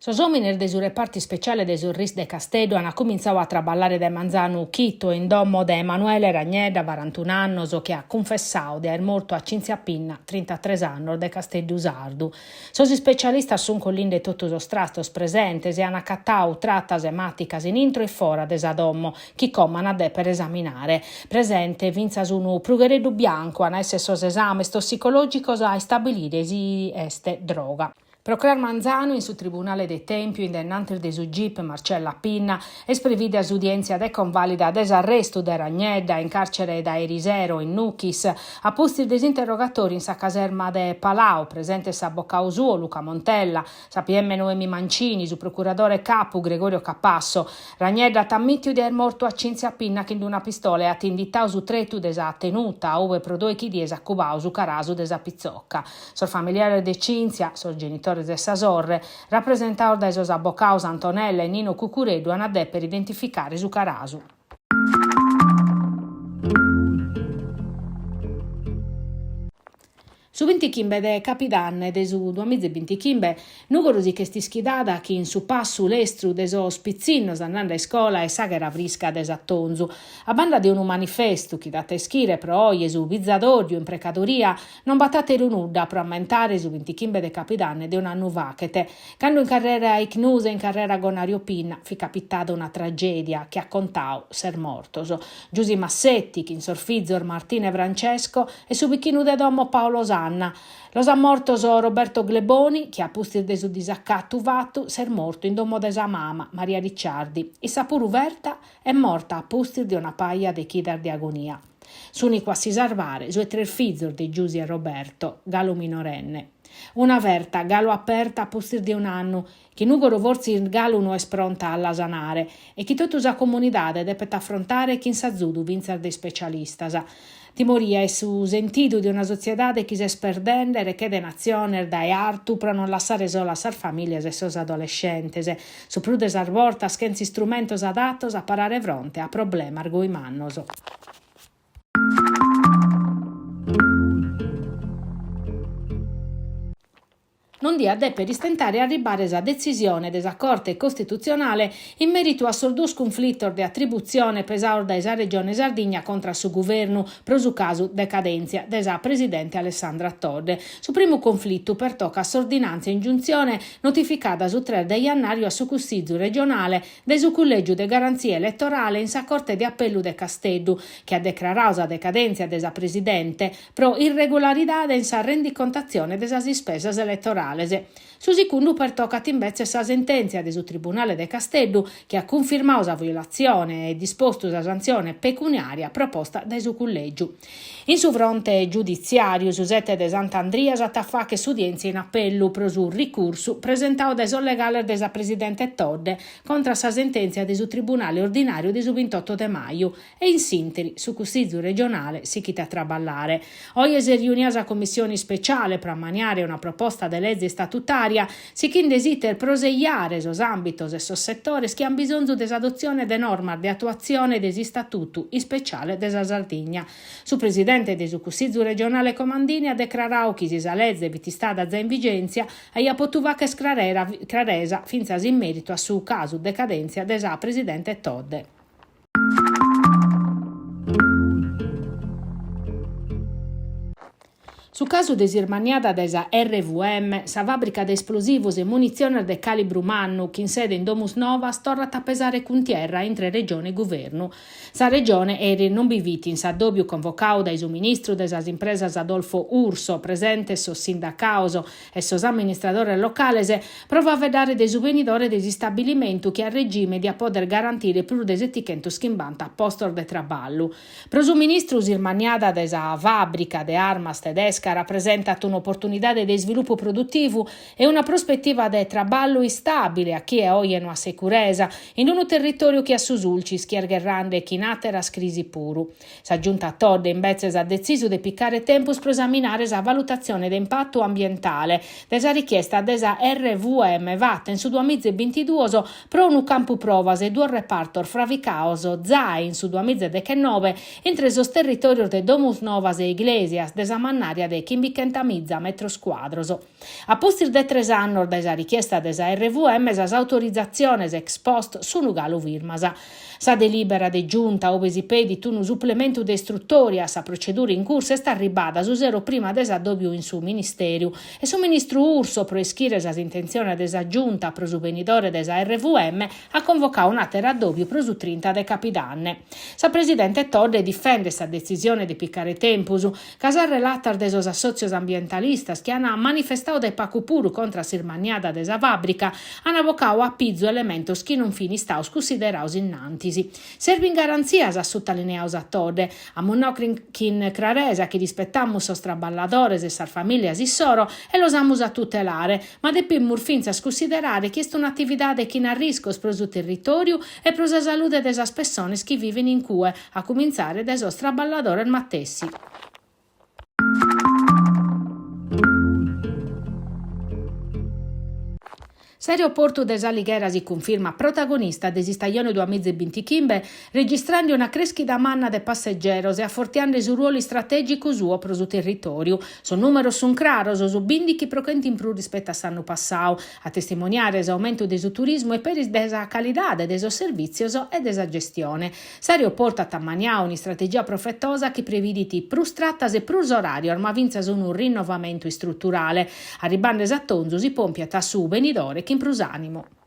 Sos uomini de su reparti speciale de sul RIS de Casteddu hanno cominciato a traballare de Manzanu Chito in domo de Emanuele Ragnedda, 41 anni, che ha confessato di aver morto a Cinzia Pinna, 33 anni, de Casteddu Sardu. Sos specialisti sono collin de totus os trastos presentes e hanno accattau trattas ematicas in intro e fora de sa domo, chi comana de per esaminare. Presente vinzas unu prughereddu bianco, a essere sos esames tossicologicos a stabilire si este droga. Procrar Manzanu in su Tribunale de Tempio indennante de su GIP Marcella Pinna esprevide as udienzia de convalida desarresto de Ragnedda in carcere da Erisero in Nuchis, a posti desinterrogatori in sa caserma de Palau, presente sa Boccau suo Luca Montella, sa PM Noemi Mancini, su procuratore capo Gregorio Cappasso. Ragnedda t'ammittiu di aver morto a Cinzia Pinna che in una pistola e a tinditau su tretu de sa tenuta, ove pro 2 chi dies accubau su carasu de sa pizzocca. Sor familiare de Cinzia, sor genitore de sa sorre, rappresentato dai sos avvocaus Antonella e Nino Cucureddu hanno per identificare su carasu. Su 25 de Capidanne de su 2025, numerosi che sti schidada chi in su passu l'estru de sos pizzinnos andando a scuola e saghera vrisca de Sattonzu. A banda di un manifesto chi date schire pro oie su bizzadorio in precadoria, non battate runudda pro ammentare su 25 de Capidanne de un anno vachete. Quando in carriera Icnuse e in carriera Gonario Pinna fi capitata una tragedia che ha contau ser mortoso. Giusi Massetti, chi in sorfizor Martine Francesco e su bicchinu de domo Paolo Sanna. Los ha mortos Roberto Gleboni, che ha pusti de su disaccattu vattu, ser morto in domo de sa mama, Maria Ricciardi. E sa puru Verta è morta a pusti di una paia de chidar di agonia. Suni quasi salvare, su e 3 figli di Giusi e Roberto, Galo minorenne. Una Verta, Galo aperta a pusti di un anno, che nugoro vorsi il Galo non è pronta alla sanare, e che tutta la comunità deve affrontare chi in sa zudu vinzer dei specialistas. Timoria è su sentido di una società che si sperdende e che de nazione dai artu per non lasciare sola sar famiglie e sos adolescentes, su prudes arvortas che strumentos adattos a parare fronte a problema argoi mannoso. Non dia deppe ristentare a ribare sa decisione della Corte Costituzionale in merito a sul dus conflitto di attribuzione pesaur da esa Regione Sardegna contro su governo pro su caso decadenzia desa Presidente Alessandra Todde. Su primo conflitto per tocca s'ordinanza ingiunzione notificata su 3 de jannaio a su Cussizio regionale de su collegio de garanzia elettorale in sa Corte di Appello de Casteddu che ha declarato sa decadenzia desa Presidente pro irregolarità in sa rendicontazione desa spesas elettorali. Su secondo pertoccat invece sa sentenza del Tribunale de Casteddu che ha confermato la violazione e disposto la sanzione pecuniaria proposta dai su collegio. In su fronte giudiziario su 7 de Sant'Andria s'attaffa che s'udienza in appello pro su ricorso presentato dai sul legale desa Presidente Todde contro sa sentenza del Tribunale ordinario di su 28 de maio e in sintesi su Cussizio regionale si chita a traballare. Oggi si riunia la commissione speciale per ammaniare una proposta de legge statutaria si chi in desidera proseiare sos ambitos e sos settores che han bisogno dell'adozione de norma di attuazione desi statutu in speciale desa Sardegna. Su Presidente del Cussizio regionale Comandini ha declarato che si sa legge vitistada già in vigenza e ha potuto che sclaresa finza in merito a su caso decadenzia desa Presidente Todde. Su caso de sirmaniada desa RVM, sa fabbrica de esplosivos e munizioni de calibro mannu, che in sede in Domus Nova, torna a pesare con tierra entre regione e governo. Sa regione eri non biviti in sa doppio convocao dai su ministro desa impresas Adolfo Urso, presente sos sindacauso e sos amministratore localese, prova a vedere dei su venidore desi stabilimento che a regime di a poter garantire più des etichetos schimbanta a posto de traballo. Pro su ministro sirmaniada desa fabbrica de armas tedesca rappresenta un'opportunità di sviluppo produttivo e una prospettiva di traballo stabile a chi è oggi una sicurezza in un territorio che ha susulci schiergerrande e chinatera crisi puru. Sa giunta Todde invece ha deciso di piccare tempus per esaminare la valutazione di impatto ambientale desa richiesta desa RVM vatta in su 2022 pro un campo provas e 2 repartor fravicaoso già in su 2019 entre sos territorios de Domus Novas e Iglesias desa mannaria de che imbicchentamizza metro squadroso. A postir de 3 anni da richiesta desa RVM sas autorizzazioni ex post sono galo virmasa. Sa delibera de giunta ove si pedit unu supplementu de istruttoria a sa procedura in corso est arribada su zero prima desadobiu in su ministeru e su ministru Urso pro eschire sas intenzione desa giunta pro su venidore desa RVM a convocare un atera addobiu pro su 30 de capidanne. Sa presidente Todde difende sa decisione di piccare tempusu, casar relatar de sos associos ambientalistas che hanno manifestato de pacu puru contra sirmaniada desa fabrica, hanno avocao a pizzo elementos chi non fini staus consideraus innantisi. Servin garanzias a sottolineaus a Todde, a monocrin craresa che rispettammus sos traballadores e sar familias issoro e los amus a tutelare, ma depimmur finzas considerare che est un'attividade chi a riscos pro su territoriu e pro sa salude de sas persones chi viven in cue, a cominciare de sos traballadores matessi. S'aeroporto de Saliguera si conferma protagonista desi stagione 2025, registrando una crescita manna de passeggeri e affortiando su ruolo strategico suo pro su territorio. Su numero sun claros, su bindichi procenti in più rispetto a s'anno passato, a testimoniare l'aumento del turismo e per desa qualità dei servizi e desa gestione. S'aeroporto a Tammanià una strategia profettosa che previditi prus trattas e prus orario, ma vinza su un rinnovamento strutturale. Arribando esattonzo si pompia tassu venidore che in prusanimo.